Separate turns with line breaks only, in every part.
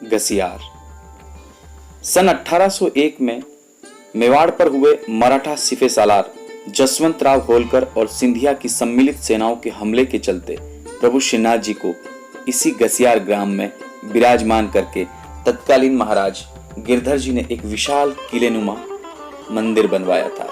गसियार। सन 1801 में मेवाड़ पर हुए मराठा सिपह सालार जसवंत राव होलकर और सिंधिया की सम्मिलित सेनाओं के हमले के चलते प्रभु श्रीनाथ जी को इसी गसियार ग्राम में विराजमान करके तत्कालीन महाराज गिरधर जी ने एक विशाल किलेनुमा मंदिर बनवाया था।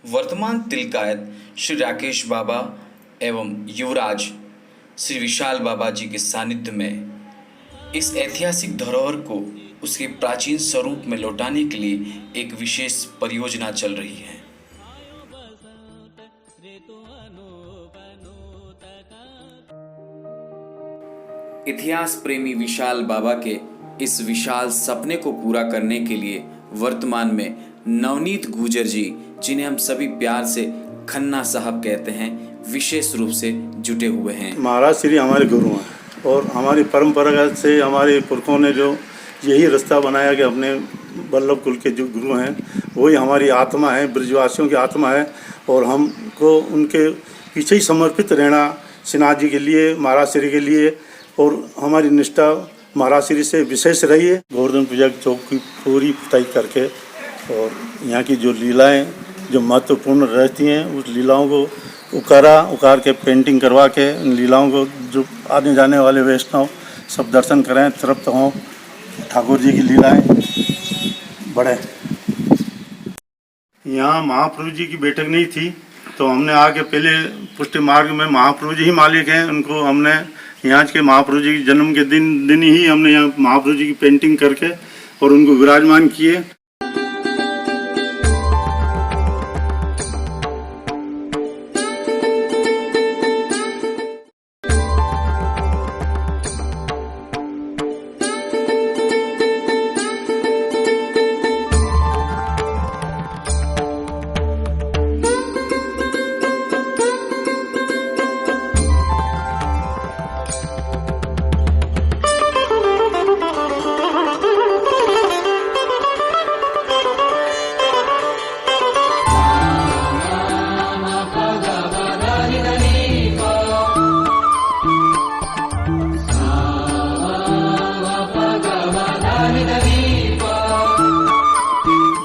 वर्तमान तिलकायत श्री राकेश बाबा एवं युवराज श्री विशाल बाबा जी के सानिध्य में इस ऐतिहासिक धरोहर को उसके प्राचीन स्वरूप में लौटाने के लिए एक विशेष परियोजना चल रही है। इतिहास प्रेमी विशाल बाबा के इस विशाल सपने को पूरा करने के लिए वर्तमान में नवनीत गुर्जर जी, जिन्हें हम सभी प्यार से खन्ना साहब कहते हैं, विशेष रूप से जुटे हुए हैं।
महाराज श्री हमारे गुरु हैं और हमारी परंपरागत से हमारे पुरखों ने जो यही रास्ता बनाया कि अपने वल्लभ कुल के जो गुरु हैं वही हमारी आत्मा है, ब्रजवासियों की आत्मा है और हमको उनके पीछे ही समर्पित रहना श्रीनाथ जी के लिए, महाराज श्री के लिए, और हमारी निष्ठा महाराज श्री से विशेष रही है। गोवर्धन पूजा चौक की पूरी पुताई करके और यहाँ की जो लीलाएं जो महत्वपूर्ण रहती हैं उस लीलाओं को उकार के पेंटिंग करवा के उन लीलाओं को जो आने जाने वाले वैष्णव सब दर्शन करें, तृप्त हों, ठाकुर जी की लीलाएं बढ़े। यहाँ महाप्रभु जी की बैठक नहीं थी तो हमने आके पहले पुष्टि मार्ग में महाप्रभु जी ही मालिक हैं, उनको हमने यहाँ के महाप्रभु जी के जन्म के दिन ही हमने यहाँ महाप्रभु जी की पेंटिंग करके और उनको विराजमान किए।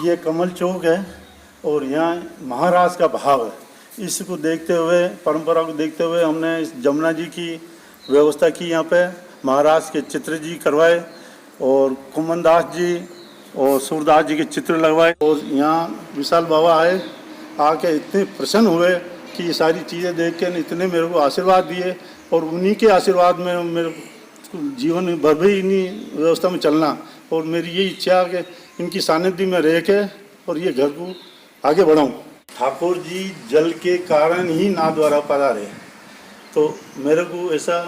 ये कमल चौक है और यहाँ महाराष्ट्र का भाव है। इसको देखते हुए, परंपरा को देखते हुए हमने इस जमुना जी की व्यवस्था की। यहाँ पे महाराज के चित्र जी करवाए और कुमन दास जी और सूरदास जी के चित्र लगवाए और यहाँ विशाल बाबा आए, आके इतने प्रसन्न हुए कि ये सारी चीज़ें देख के इतने मेरे को आशीर्वाद दिए और उन्हीं के आशीर्वाद में मेरे जीवन भर भी इन्हीं व्यवस्था में चलना और मेरी ये इच्छा है कि इनकी सानिध्य में रह के और ये घर को आगे बढ़ाऊँ। ठाकुर जी जल के कारण ही नाथद्वारा पधारे, तो मेरे को ऐसा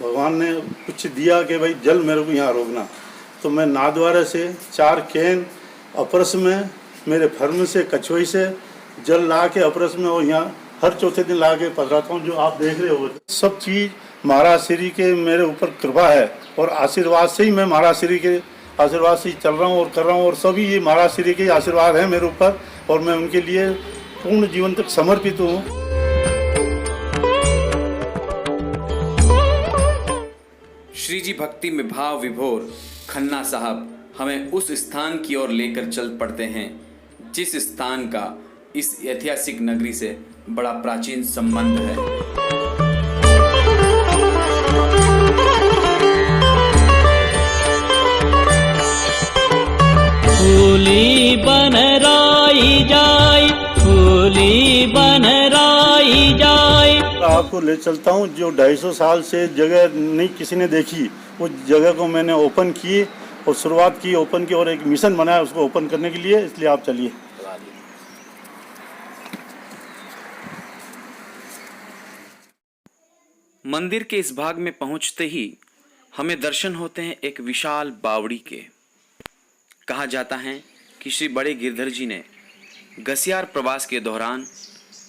भगवान ने कुछ दिया कि भाई जल मेरे को यहाँ रोकना, तो मैं नाथद्वारा से 4 कैन अपरस में मेरे फर्म से कछुई से जल ला के अपरस में और यहाँ हर चौथे दिन ला के पधराता हूँ। जो आप देख रहे हो सब चीज़ महाराज श्री के मेरे ऊपर कृपा है और आशीर्वाद से ही मैं महाराज श्री के आशीर्वाद से चल रहा हूँ और कर रहा हूँ और सभी ये महाराज श्री के आशीर्वाद है मेरे ऊपर और मैं उनके लिए पूर्ण जीवन तक समर्पित हूँ।
श्री जी भक्ति में भाव विभोर खन्ना साहब हमें उस स्थान की ओर लेकर चल पड़ते हैं जिस स्थान का इस ऐतिहासिक नगरी से बड़ा प्राचीन संबंध है।
फूली बनराई जाए, फूली बनराई जाए।
आपको ले चलता हूँ जो 250 साल से जगह नहीं किसी ने देखी, उस जगह को मैंने ओपन की और शुरुआत की ओपन की और एक मिशन बनाया उसको ओपन करने के लिए, इसलिए आप चलिए।
मंदिर के इस भाग में पहुंचते ही हमें दर्शन होते हैं एक विशाल बावड़ी के। कहा जाता है कि श्री बड़े गिरधर जी ने गसियार प्रवास के दौरान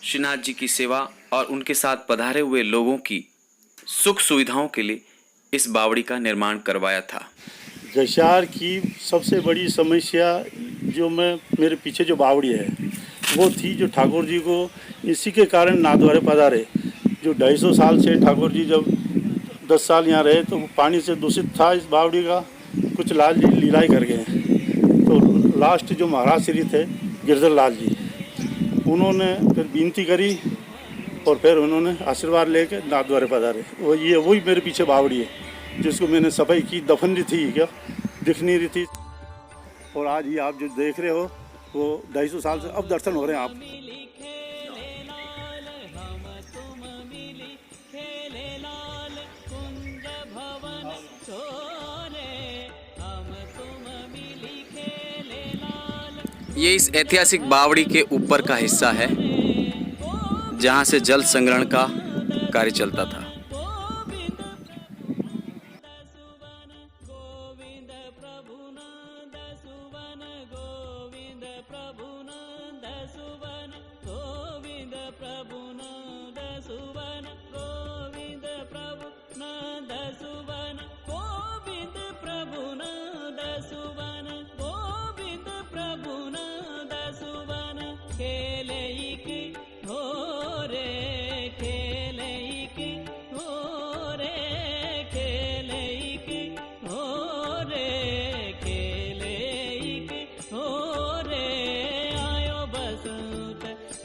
श्रीनाथ जी की सेवा और उनके साथ पधारे हुए लोगों की सुख सुविधाओं के लिए इस बावड़ी का निर्माण करवाया था।
गसियार की सबसे बड़ी समस्या जो मेरे पीछे जो बावड़ी है वो थी, जो ठाकुर जी को इसी के कारण नाथद्वारे पधारे। जो 250 साल से ठाकुर जी जब 10 साल यहाँ रहे तो पानी से दूषित था इस बावड़ी का, कुछ लाल जी लीलाई कर गए। तो लास्ट जो महाराज श्री थे गिरधर लाल जी, उन्होंने फिर विनती करी और फिर उन्होंने आशीर्वाद लेके नाथद्वारे पधारे। वही मेरे पीछे बावड़ी है जिसको मैंने सफाई की, दफन रही थी क्या दिख नहीं रही थी। और आज ये आप जो देख रहे हो वो 250 साल से अब दर्शन हो रहे हैं आप।
ये इस ऐतिहासिक बावड़ी के ऊपर का हिस्सा है जहां से जल संग्रहण का कार्य चलता था।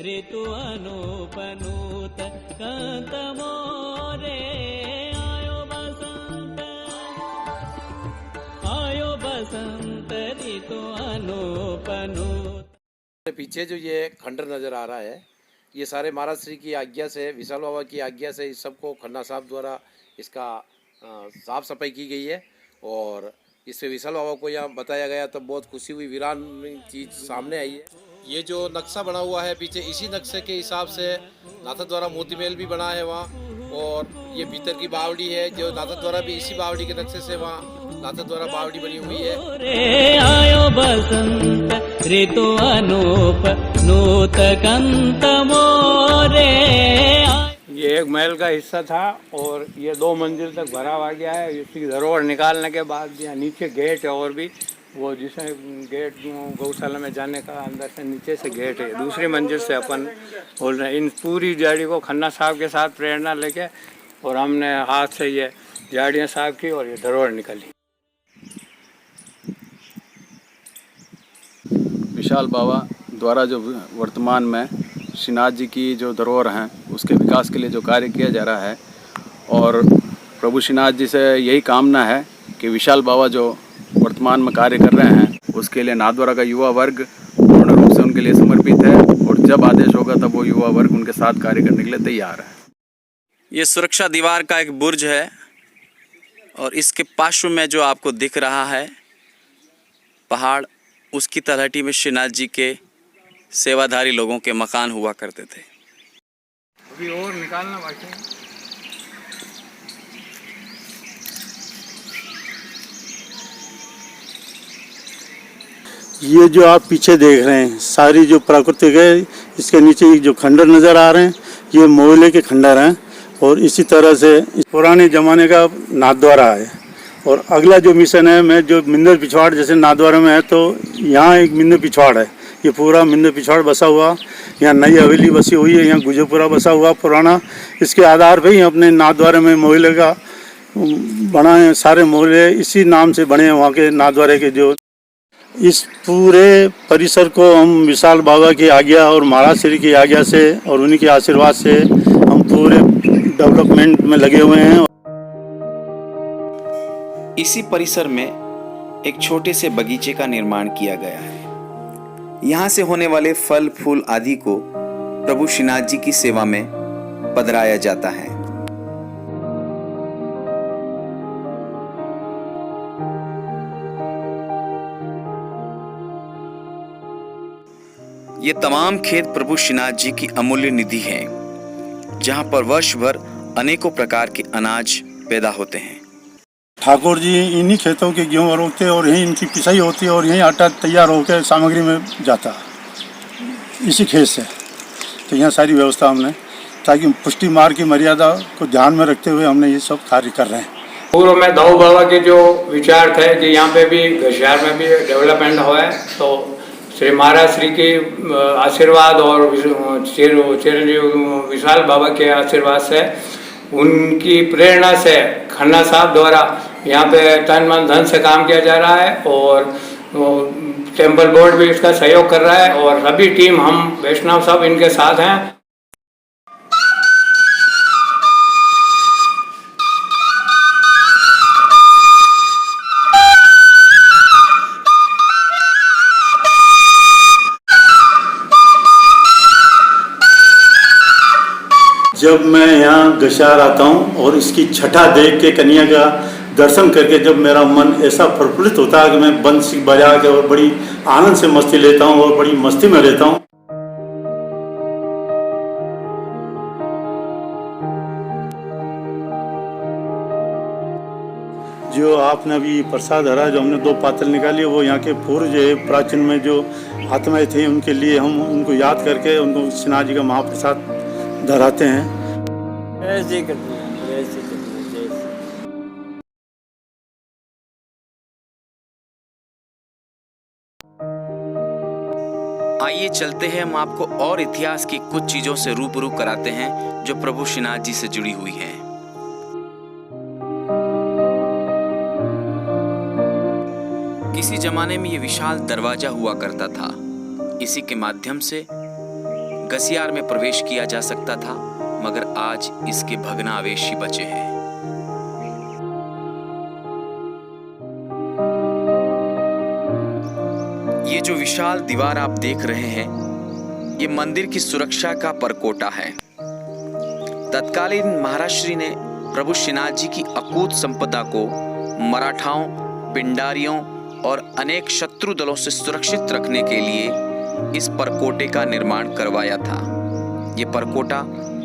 ऋतु अनुपनूत कांत मोरे आयो बसंत ऋतु अनुपनूत।
पीछे जो ये खंडर नज़र आ रहा है, ये सारे महाराज श्री की आज्ञा से, विशाल बाबा की आज्ञा से इस सबको खन्ना साहब द्वारा इसका साफ सफाई की गई है। और इससे विशाल बाबा को यहाँ बताया गया तो बहुत खुशी हुई, वीरान चीज़ सामने आई है। ये जो नक्शा बना हुआ है पीछे, इसी नक्शे के हिसाब से नाथा द्वारा मोती महल भी बना है वहाँ। और ये भीतर की बावड़ी है जो नाथा द्वारा भी इसी बावड़ी के नक्शे से वहाँ नाथा द्वारा बावड़ी बनी हुई है।
आयो बसंत ऋतु अनूप नूत कंत मोरे।
ये एक महल का हिस्सा था और ये 2 मंजिल तक भरा हुआ गया है। इसकी धरोहर निकालने के बाद यहाँ नीचे गेट है, और भी वो जिसे गेट गौशाला में जाने का अंदर से नीचे से गेट है। दूसरी मंजिल से अपन बोल रहे हैं। इन पूरी झाड़ी को खन्ना साहब के साथ प्रेरणा लेके और हमने हाथ से ये झाड़ियाँ साफ की और ये धरोहर निकाली।
विशाल बाबा द्वारा जो वर्तमान में श्रीनाथ जी की जो धरोहर हैं उसके विकास के लिए जो कार्य किया जा रहा है, और प्रभु श्रीनाथ जी से यही कामना है कि विशाल बाबा जो वर्तमान में कार्य कर रहे हैं उसके लिए नाथद्वारा का युवा वर्ग पूर्ण रूप से उनके लिए समर्पित है, और जब आदेश होगा तब वो युवा वर्ग उनके साथ कार्य करने के लिए तैयार है।
ये सुरक्षा दीवार का एक बुर्ज है और इसके पार्श्व में जो आपको दिख रहा है पहाड़, उसकी तलहटी में श्रीनाथ जी के सेवाधारी लोगों के मकान हुआ करते थे।
अभी और निकालना बाकी है।
ये जो आप पीछे देख रहे हैं सारी जो प्राकृतिक है, इसके नीचे जो खंडर नज़र आ रहे हैं ये मोहल्ले के खंडर हैं। और इसी तरह से पुराने ज़माने का नाथद्वारा है। और अगला जो मिशन है, मैं जो मिंदर पिछवाड़ जैसे नाथद्वारा में है तो यहाँ एक मिंदर पिछवाड़ है, ये पूरा मिंदर पिछवाड़ बसा हुआ। यहाँ नई हवेली बसी हुई है, यहाँ गुजरपुरा बसा हुआ पुराना। इसके आधार पे ही अपने नाथद्वारे में मोहल्ले का बना है, सारे मोहल्ले इसी नाम से बने हैं वहाँ के नाथद्वारे के। जो इस पूरे परिसर को हम विशाल बाबा की आज्ञा और महाराज श्री की आज्ञा से और उन्हीं के आशीर्वाद से हम पूरे डेवलपमेंट में लगे हुए हैं।
इसी परिसर में एक छोटे से बगीचे का निर्माण किया गया है। यहाँ से होने वाले फल फूल आदि को प्रभु श्रीनाथ जी की सेवा में पधराया जाता है। ये तमाम खेत प्रभु श्रीनाथ जी की अमूल्य निधि है, जहां पर वर्ष भर अनेकों प्रकार के अनाज पैदा होते हैं।
ठाकुर जी इन्हीं खेतों के गेहूँ रोकते और यहीं इनकी पिसाई होती है और यहीं आटा तैयार होकर सामग्री में जाता है इसी खेत से। तो यहाँ सारी व्यवस्था हमने, ताकि पुष्टि मार्ग की मर्यादा को ध्यान में रखते हुए हमने ये सब कार्य कर रहे हैं।
पूर्व में दाऊ बाबा के जो विचार थे कि यहाँ पे भी घसियार में भी डेवलपमेंट हो है, तो श्री महाराज श्री के आशीर्वाद और चिरंजीव विशाल बाबा के आशीर्वाद से, उनकी प्रेरणा से खन्ना साहब द्वारा यहाँ पे तन मन धन से काम किया जा रहा है और टेम्पल बोर्ड भी इसका सहयोग कर रहा है और सभी टीम हम वैष्णव सब इनके साथ हैं।
जब मैं यहाँ घसियार आता हूँ और इसकी छठा देख के कन्या का दर्शन करके जब मेरा मन ऐसा प्रफुल्लित होता है कि मैं बंसी बजा के और बड़ी आनंद से मस्ती लेता हूँ और बड़ी मस्ती में रहता हूँ। जो आपने अभी प्रसाद हरा, जो हमने 2 पातल निकाली, वो यहाँ के पूर्व जो है प्राचीन में जो आत्माएं थी उनके लिए हम उनको याद करके उनको श्रीनाथ जी का महाप्रसाद धराते हैं।
ऐसे करते हैं, ऐसे करते हैं, जैसे।
आइए चलते हैं, हम आपको और इतिहास की कुछ चीजों से रूबरू कराते हैं जो प्रभु श्रीनाथ जी से जुड़ी हुई हैं। किसी जमाने में ये विशाल दरवाजा हुआ करता था। इसी के माध्यम से घसियार में प्रवेश किया जा सकता था, मगर आज इसके भग्नावशेष ही बचे हैं। ये जो विशाल दीवार आप देख रहे हैं, ये मंदिर की सुरक्षा का परकोटा है। तत्कालीन महाराज श्री ने प्रभु श्रीनाथ जी की अकूत संपदा को मराठाओं, पिंडारियों और अनेक शत्रु दलों से सुरक्षित रखने के लिए इस परकोटे का निर्माण करवाया था। ये परकोटा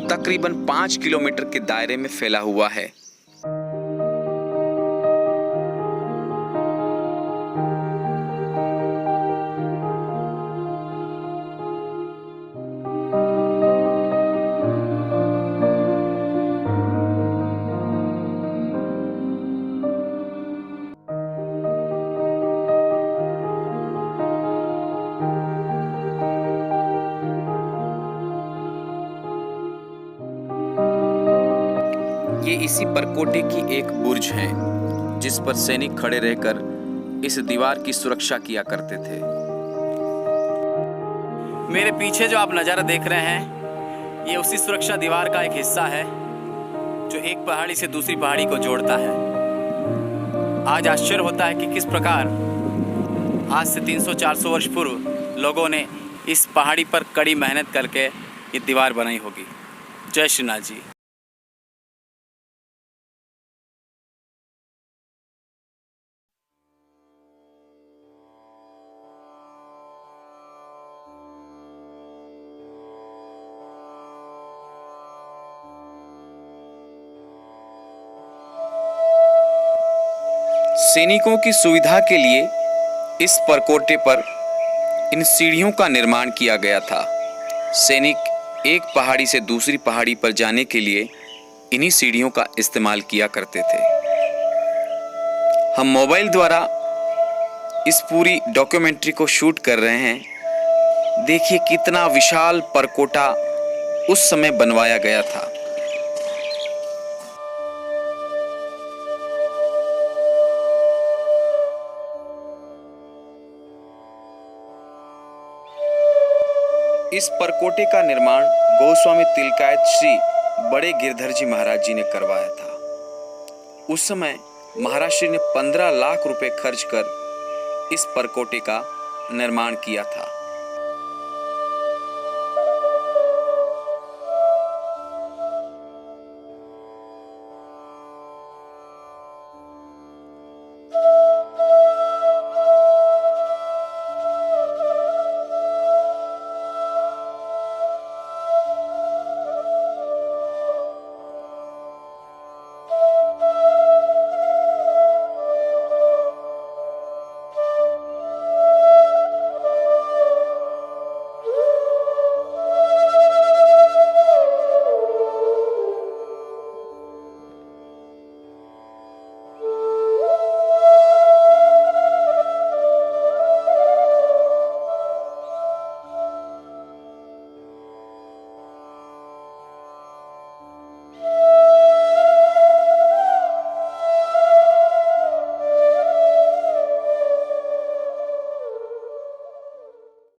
तकरीबन 5 किलोमीटर के दायरे में फैला हुआ है। ये इसी परकोटे की एक बुर्ज है जिस पर सैनिक खड़े रहकर इस दीवार की सुरक्षा किया करते थे।
मेरे पीछे जो आप नज़ारा देख रहे हैं, ये उसी सुरक्षा दीवार का एक हिस्सा है जो एक पहाड़ी से दूसरी पहाड़ी को जोड़ता है। आज आश्चर्य होता है कि किस प्रकार आज से 300-400 वर्ष पूर्व लोगों ने इस पहाड़ी पर कड़ी मेहनत करके ये दीवार बनाई होगी। जय श्रीनाथ जी।
सैनिकों की सुविधा के लिए इस परकोटे पर इन सीढ़ियों का निर्माण किया गया था। सैनिक एक पहाड़ी से दूसरी पहाड़ी पर जाने के लिए इन्हीं सीढ़ियों का इस्तेमाल किया करते थे। हम मोबाइल द्वारा इस पूरी डॉक्यूमेंट्री को शूट कर रहे हैं। देखिए कितना विशाल परकोटा उस समय बनवाया गया था। इस परकोटे का निर्माण गोस्वामी तिलकायत श्री बड़े गिरधर जी महाराज जी ने करवाया था। उस समय महाराज श्री ने 15 लाख रुपए खर्च कर इस परकोटे का निर्माण किया था।